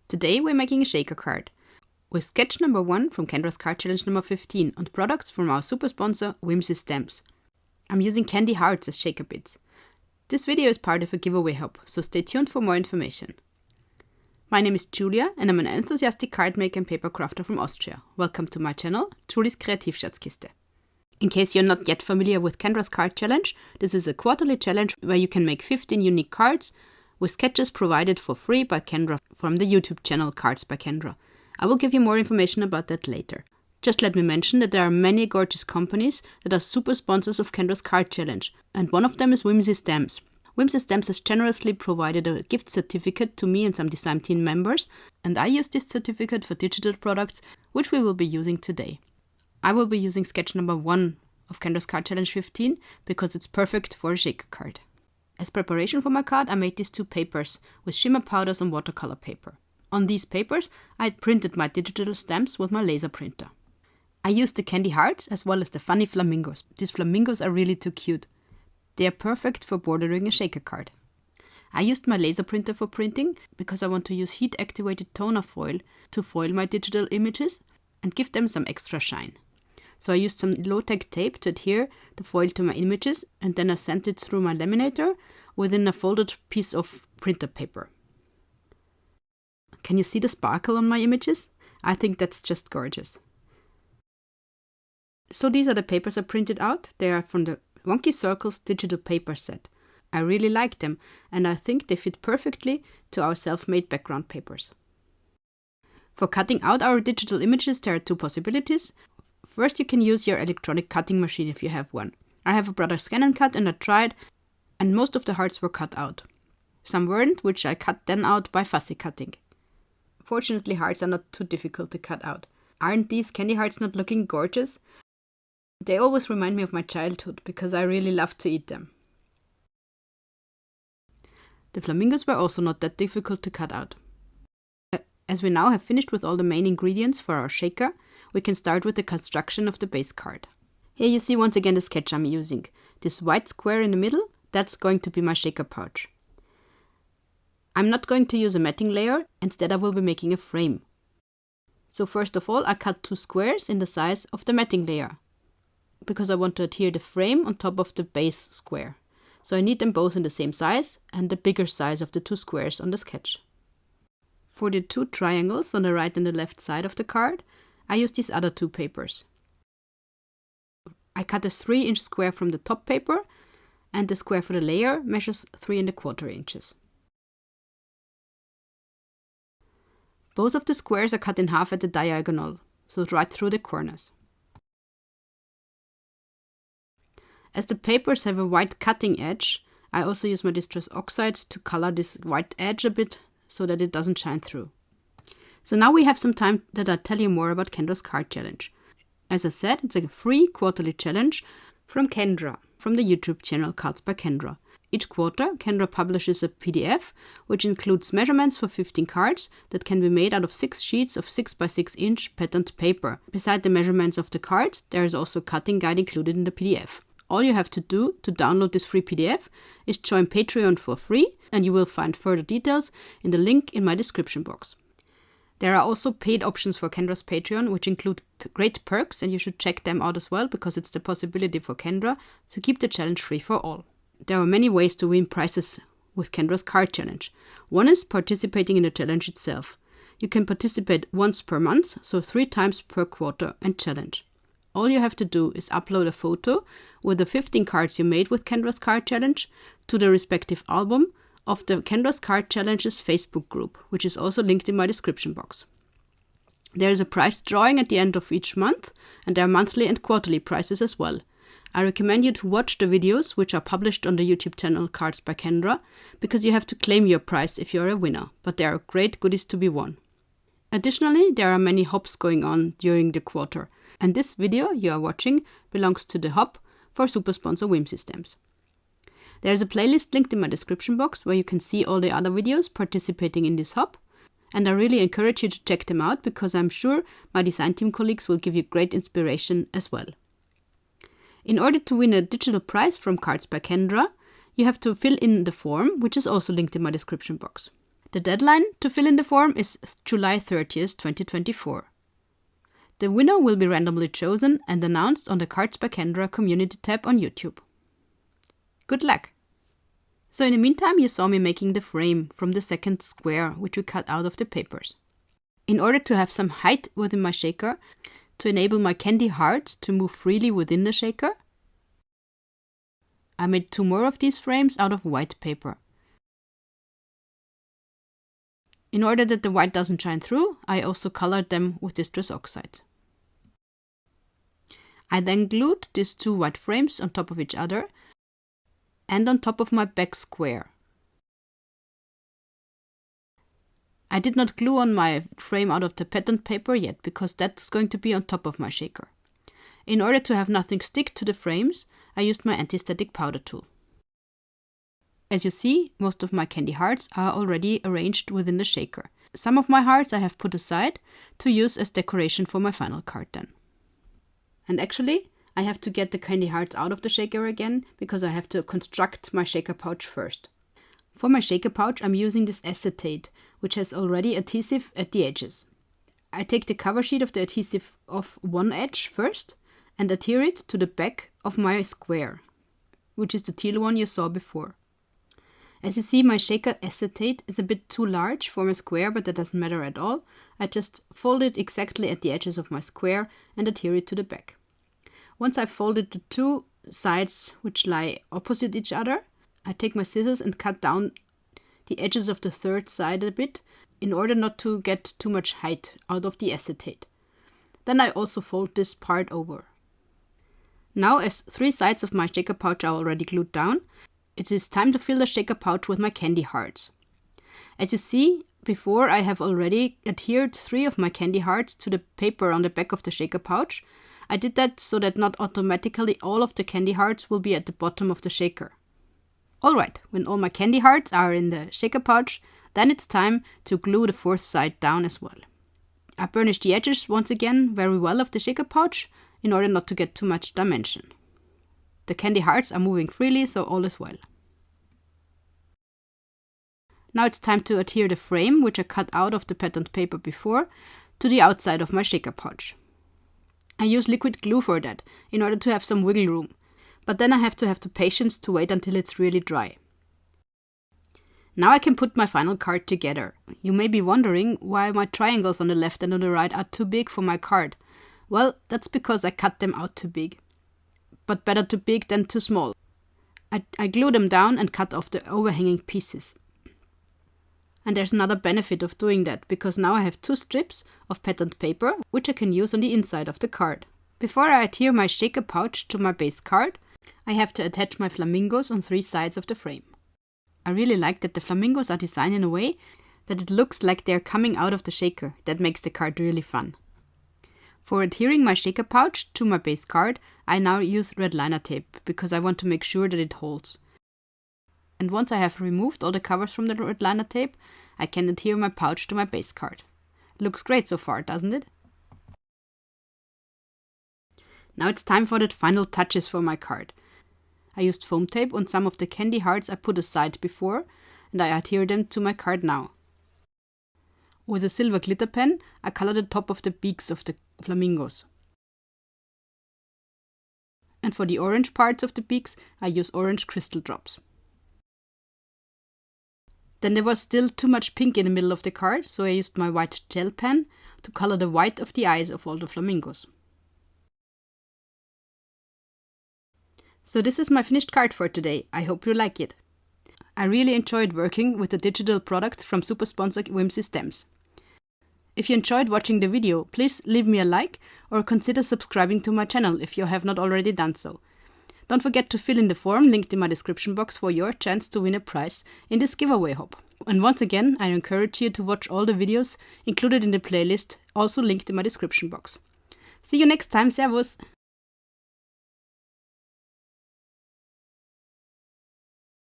Today we're making a shaker card with sketch number 1 from Kendra's card challenge number 15 and products from our super sponsor Whimsy stamps. I'm using candy hearts as shaker bits. This video is part of a giveaway hub, so stay tuned for more information. My name is Julia and I'm an enthusiastic card maker and paper crafter from Austria. Welcome to my channel, Julie's Kreativschatzkiste. In case you're not yet familiar with Kendra's card challenge, this is a quarterly challenge where you can make 15 unique cards with sketches provided for free by Kendra from the YouTube channel Cards by Kendra. I will give you more information about that later. Just let me mention that there are many gorgeous companies that are super sponsors of Kendra's card challenge, and one of them is Whimsy Stamps. Whimsy Stamps has generously provided a gift certificate to me and some design team members, and I use this certificate for digital products, which we will be using today. I will be using sketch number 1 of Kendra's card challenge 15 because it's perfect for a shaker card. As preparation for my card, I made these 2 papers with shimmer powders on watercolor paper. On these papers, I had printed my digital stamps with my laser printer. I used the candy hearts as well as the funny flamingos. These flamingos are really too cute. They are perfect for bordering a shaker card. I used my laser printer for printing because I want to use heat-activated toner foil to foil my digital images and give them some extra shine. So I used some low-tech tape to adhere the foil to my images, and then I sent it through my laminator within a folded piece of printer paper. Can you see the sparkle on my images? I think that's just gorgeous. So these are the papers I printed out. They are from the Wonky Circles digital paper set. I really like them, and I think they fit perfectly to our self-made background papers. For cutting out our digital images, there are 2 possibilities. First, you can use your electronic cutting machine if you have one. I have a Brother Scan and Cut and I tried, and most of the hearts were cut out. Some weren't, which I cut then out by fussy cutting. Fortunately, hearts are not too difficult to cut out. Aren't these candy hearts not looking gorgeous? They always remind me of my childhood because I really loved to eat them. The flamingos were also not that difficult to cut out. As we now have finished with all the main ingredients for our shaker, we can start with the construction of the base card. Here you see once again the sketch I'm using. This white square in the middle, that's going to be my shaker pouch. I'm not going to use a matting layer, instead I will be making a frame. So first of all, I cut 2 squares in the size of the matting layer, because I want to adhere the frame on top of the base square. So I need them both in the same size and the bigger size of the 2 squares on the sketch. For the 2 triangles on the right and the left side of the card, I used these other 2 papers. I cut a 3-inch square from the top paper, and the square for the layer measures 3¼ inches. Both of the squares are cut in half at the diagonal, so right through the corners. As the papers have a white cutting edge, I also use my distress oxides to color this white edge a bit so that it doesn't shine through. So now we have some time that I'll tell you more about Kendra's card challenge. As I said, it's a free quarterly challenge from Kendra, from the YouTube channel Cards by Kendra. Each quarter, Kendra publishes a PDF, which includes measurements for 15 cards that can be made out of 6 sheets of 6 by 6 inch patterned paper. Beside the measurements of the cards, there is also a cutting guide included in the PDF. All you have to do to download this free PDF is join Patreon for free, and you will find further details in the link in my description box. There are also paid options for Kendra's Patreon, which include great perks, and you should check them out as well, because it's the possibility for Kendra to keep the challenge free for all. There are many ways to win prizes with Kendra's card challenge. One is participating in the challenge itself. You can participate once per month, so 3 times per quarter and challenge. All you have to do is upload a photo with the 15 cards you made with Kendra's card challenge to the respective album of the Kendra's Card Challenge's Facebook group, which is also linked in my description box. There is a prize drawing at the end of each month, and there are monthly and quarterly prizes as well. I recommend you to watch the videos which are published on the YouTube channel Cards by Kendra, because you have to claim your prize if you're a winner, but there are great goodies to be won. Additionally, there are many hops going on during the quarter, and this video you are watching belongs to the hop for super sponsor Whimsy stamps. There is a playlist linked in my description box where you can see all the other videos participating in this hop, and I really encourage you to check them out because I'm sure my design team colleagues will give you great inspiration as well. In order to win a digital prize from Cards by Kendra, you have to fill in the form, which is also linked in my description box. The deadline to fill in the form is July 30th, 2024. The winner will be randomly chosen and announced on the Cards by Kendra community tab on YouTube. Good luck! So in the meantime, you saw me making the frame from the second square, which we cut out of the papers. In order to have some height within my shaker, to enable my candy hearts to move freely within the shaker, I made 2 more of these frames out of white paper. In order that the white doesn't shine through, I also colored them with distress oxide. I then glued these 2 white frames on top of each other and on top of my back square. I did not glue on my frame out of the patterned paper yet, because that's going to be on top of my shaker. In order to have nothing stick to the frames, I used my anti-static powder tool. As you see, most of my candy hearts are already arranged within the shaker. Some of my hearts I have put aside to use as decoration for my final card then. And actually, I have to get the candy hearts out of the shaker again, because I have to construct my shaker pouch first. For my shaker pouch, I'm using this acetate, which has already adhesive at the edges. I take the cover sheet of the adhesive off one edge first and adhere it to the back of my square, which is the teal one you saw before. As you see, my shaker acetate is a bit too large for my square, but that doesn't matter at all. I just fold it exactly at the edges of my square and adhere it to the back. Once I've folded the 2 sides which lie opposite each other, I take my scissors and cut down the edges of the 3rd side a bit in order not to get too much height out of the acetate. Then I also fold this part over. Now, as 3 sides of my shaker pouch are already glued down, it is time to fill the shaker pouch with my candy hearts. As you see, before I have already adhered 3 of my candy hearts to the paper on the back of the shaker pouch. I did that so that not automatically all of the candy hearts will be at the bottom of the shaker. Alright, when all my candy hearts are in the shaker pouch, then it's time to glue the 4th side down as well. I burnished the edges once again very well of the shaker pouch in order not to get too much dimension. The candy hearts are moving freely, so all is well. Now it's time to adhere the frame, which I cut out of the patterned paper before, to the outside of my shaker pouch. I use liquid glue for that, in order to have some wiggle room, but then I have to have the patience to wait until it's really dry. Now I can put my final card together. You may be wondering why my triangles on the left and on the right are too big for my card. Well, that's because I cut them out too big. But better too big than too small. I glue them down and cut off the overhanging pieces. And there's another benefit of doing that, because now I have 2 strips of patterned paper, which I can use on the inside of the card. Before I adhere my shaker pouch to my base card, I have to attach my flamingos on 3 sides of the frame. I really like that the flamingos are designed in a way that it looks like they're coming out of the shaker. That makes the card really fun. For adhering my shaker pouch to my base card, I now use red liner tape, because I want to make sure that it holds. And once I have removed all the covers from the red liner tape, I can adhere my pouch to my base card. Looks great so far, doesn't it? Now it's time for the final touches for my card. I used foam tape on some of the candy hearts I put aside before, and I adhere them to my card now. With a silver glitter pen, I color the top of the beaks of the flamingos. And for the orange parts of the beaks, I use orange crystal drops. Then there was still too much pink in the middle of the card, so I used my white gel pen to color the white of the eyes of all the flamingos. So this is my finished card for today. I hope you like it. I really enjoyed working with the digital products from super sponsor Whimsy Stamps. If you enjoyed watching the video, please leave me a like or consider subscribing to my channel if you have not already done so. Don't forget to fill in the form linked in my description box for your chance to win a prize in this giveaway hop. And once again, I encourage you to watch all the videos included in the playlist, also linked in my description box. See you next time, servus!